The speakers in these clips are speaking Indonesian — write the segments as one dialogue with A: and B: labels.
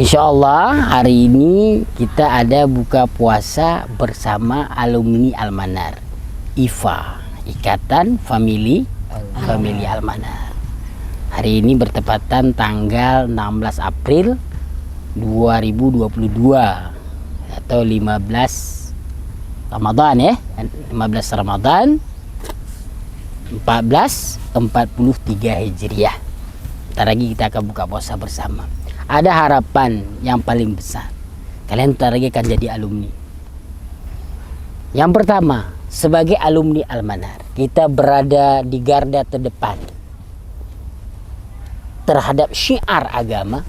A: Insya Allah hari ini kita ada buka puasa bersama alumni Al-Manar, IFA, Ikatan Family Al-Manar. Hari ini bertepatan tanggal 16 April 2022 atau 15 Ramadan ya, 15 Ramadan 1443 Hijriah. Ntar lagi kita akan buka puasa bersama. Ada harapan yang paling besar, kalian ntar lagi akan jadi alumni. Yang pertama, sebagai alumni Al-Manar, kita berada di garda terdepan terhadap syiar agama,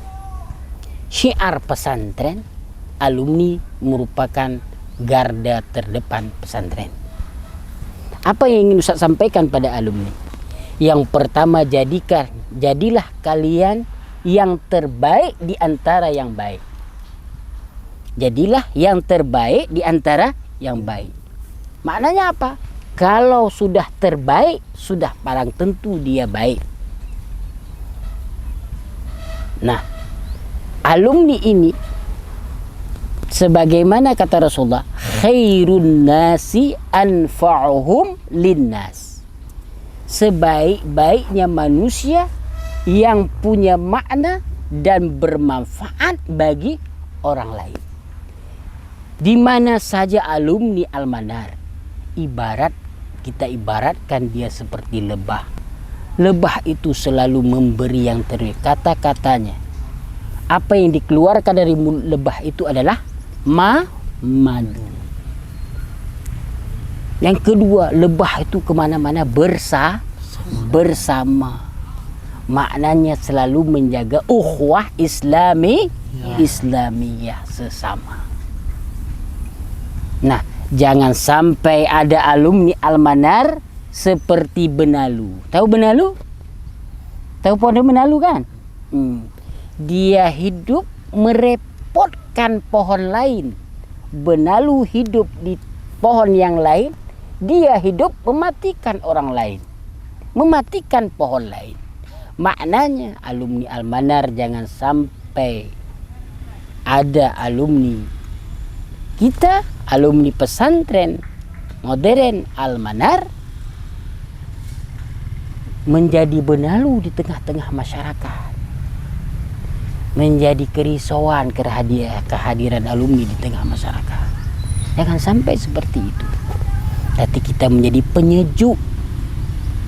A: syiar pesantren. Alumni merupakan garda terdepan pesantren. Apa yang ingin Ustaz sampaikan pada alumni? Yang pertama, jadilah kalian yang terbaik di antara yang baik. Jadilah yang terbaik di antara yang baik. Maknanya apa? Kalau sudah terbaik, sudah barang tentu dia baik. Nah, alumni ini sebagaimana kata Rasulullah, khairun nasi anfa'uhum linnas. Sebaik-baiknya manusia yang punya makna dan bermanfaat bagi orang lain. Di mana saja alumni Al-Manar, kita ibaratkan dia seperti lebah. Lebah itu selalu memberi yang terbaik. Kata-katanya, apa yang dikeluarkan dari mulut lebah itu adalah madu. Yang kedua, lebah itu kemana-mana bersama. Maknanya selalu menjaga ukhuwah Islamiyah sesama. Nah, jangan sampai ada alumni Al-Manar seperti benalu. Tahu benalu? Tahu pohon benalu kan? Dia hidup merepotkan pohon lain. Benalu hidup di pohon yang lain, dia hidup mematikan orang lain, mematikan pohon lain. Maknanya alumni Al-Manar jangan sampai ada alumni kita, alumni pesantren modern Al-Manar menjadi benalu di tengah-tengah masyarakat, menjadi kerisauan kehadiran alumni di tengah masyarakat. Jangan sampai seperti itu. Tapi kita menjadi penyejuk,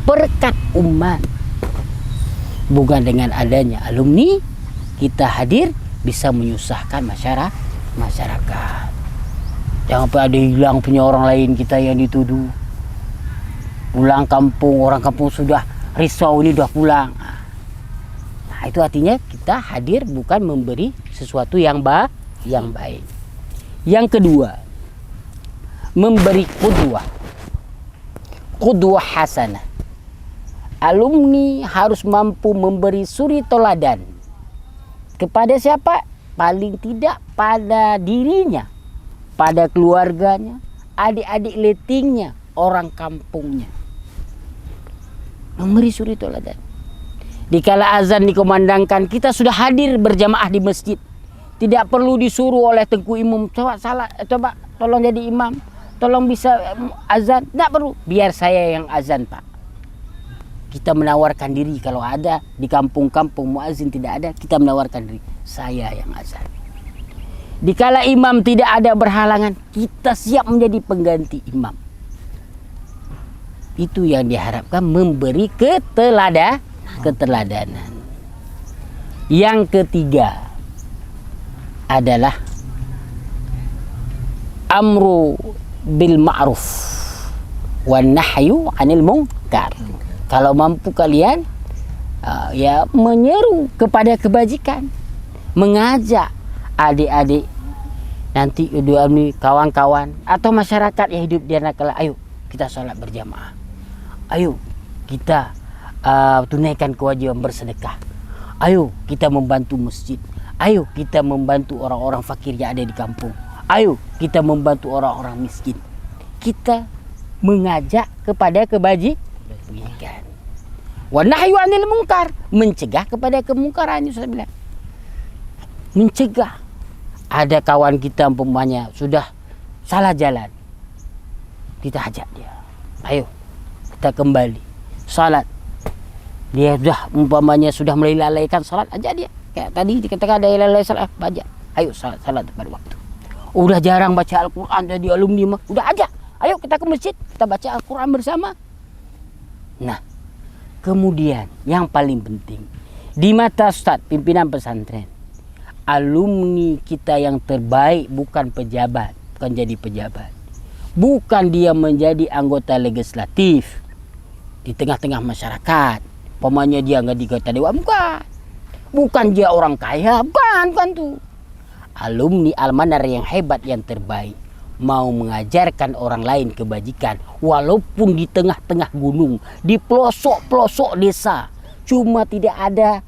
A: berkat umat. Bukan dengan adanya alumni kita hadir bisa menyusahkan masyarakat. Jangan sampai ada hilang punya orang lain kita yang dituduh. Pulang kampung, orang kampung sudah risau, ini sudah pulang. Nah, itu artinya kita hadir bukan memberi sesuatu yang baik. Yang kedua, memberi qudwah hasanah. Alumni harus mampu memberi suri toladan kepada siapa? Paling tidak pada dirinya, pada keluarganya, adik-adik letingnya, orang kampungnya. Memberi suri toladan. Dikala azan dikumandangkan, kita sudah hadir berjamaah di masjid. Tidak perlu disuruh oleh Tengku Imam, coba tolong jadi imam, tolong bisa azan. Tidak perlu, biar saya yang azan Pak. Kita menawarkan diri. Kalau ada di kampung-kampung muazin tidak ada, kita menawarkan diri, saya yang azan. Dikala imam tidak ada berhalangan, kita siap menjadi pengganti imam. Itu yang diharapkan, memberi keteladanan. Yang ketiga adalah amru bil ma'ruf wan nahyu 'anil munkar. Kalau mampu kalian ya menyeru kepada kebajikan, mengajak adik-adik nanti kawan-kawan atau masyarakat yang hidup di Nagala, ayo kita sholat berjamaah, ayo kita tunaikan kewajiban bersedekah, ayo kita membantu masjid, ayo kita membantu orang-orang fakir yang ada di kampung, ayo kita membantu orang-orang miskin. Kita mengajak kepada kebajikan. Wa nahyu 'anil munkar, mencegah kepada kemungkaran, saya bilang. mencegah. Ada kawan kita umpamanya sudah salah jalan, kita ajak dia, ayo kita kembali salat. Dia sudah mulai lalaikan salat, ajak dia. Kayak tadi dikatakan ada lalai salat, baca, ayo salat pada waktu. Udah jarang baca Al-Quran jadi alumni mah, udah ajak, ayo kita ke masjid, kita baca Al-Quran bersama. Nah, kemudian yang paling penting di mata Ustadz pimpinan pesantren, alumni kita yang terbaik bukan pejabat, bukan jadi pejabat, bukan dia menjadi anggota legislatif di tengah-tengah masyarakat, pemanya dia nggak di kota dewan, bukan dia orang kaya, bukan tuh. Alumni Almanar yang hebat, yang terbaik, mau mengajarkan orang lain kebajikan walaupun di tengah-tengah gunung, di pelosok-pelosok desa, cuma tidak ada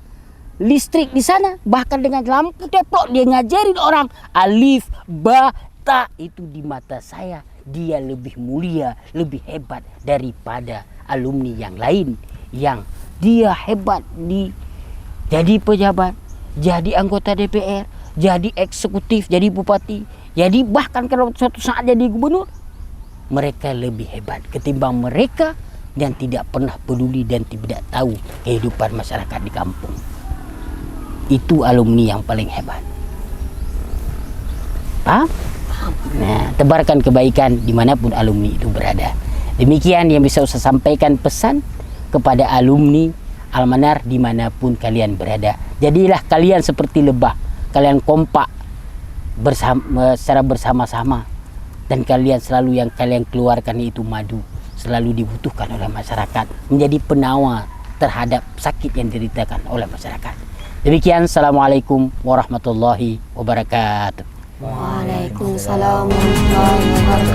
A: listrik di sana, bahkan dengan lampu teplok dia ngajarin orang alif, ba, ta. Itu di mata saya dia lebih mulia, lebih hebat daripada alumni yang lain yang dia hebat jadi pejabat, jadi anggota DPR, jadi eksekutif, jadi bupati, jadi bahkan kalau suatu saat jadi gubernur. Mereka lebih hebat ketimbang mereka yang tidak pernah peduli dan tidak tahu kehidupan masyarakat di kampung. Itu alumni yang paling hebat. Paham? Nah, tebarkan kebaikan dimanapun alumni itu berada. Demikian yang bisa saya sampaikan pesan kepada alumni Almanar dimanapun kalian berada. Jadilah kalian seperti lebah, kalian kompak secara bersama-sama, dan kalian selalu yang kalian keluarkan itu madu, selalu dibutuhkan oleh masyarakat, menjadi penawar terhadap sakit yang dideritakan oleh masyarakat. Demikian, assalamualaikum warahmatullahi wabarakatuh.
B: Waalaikumsalam warahmatullahi wabarakatuh.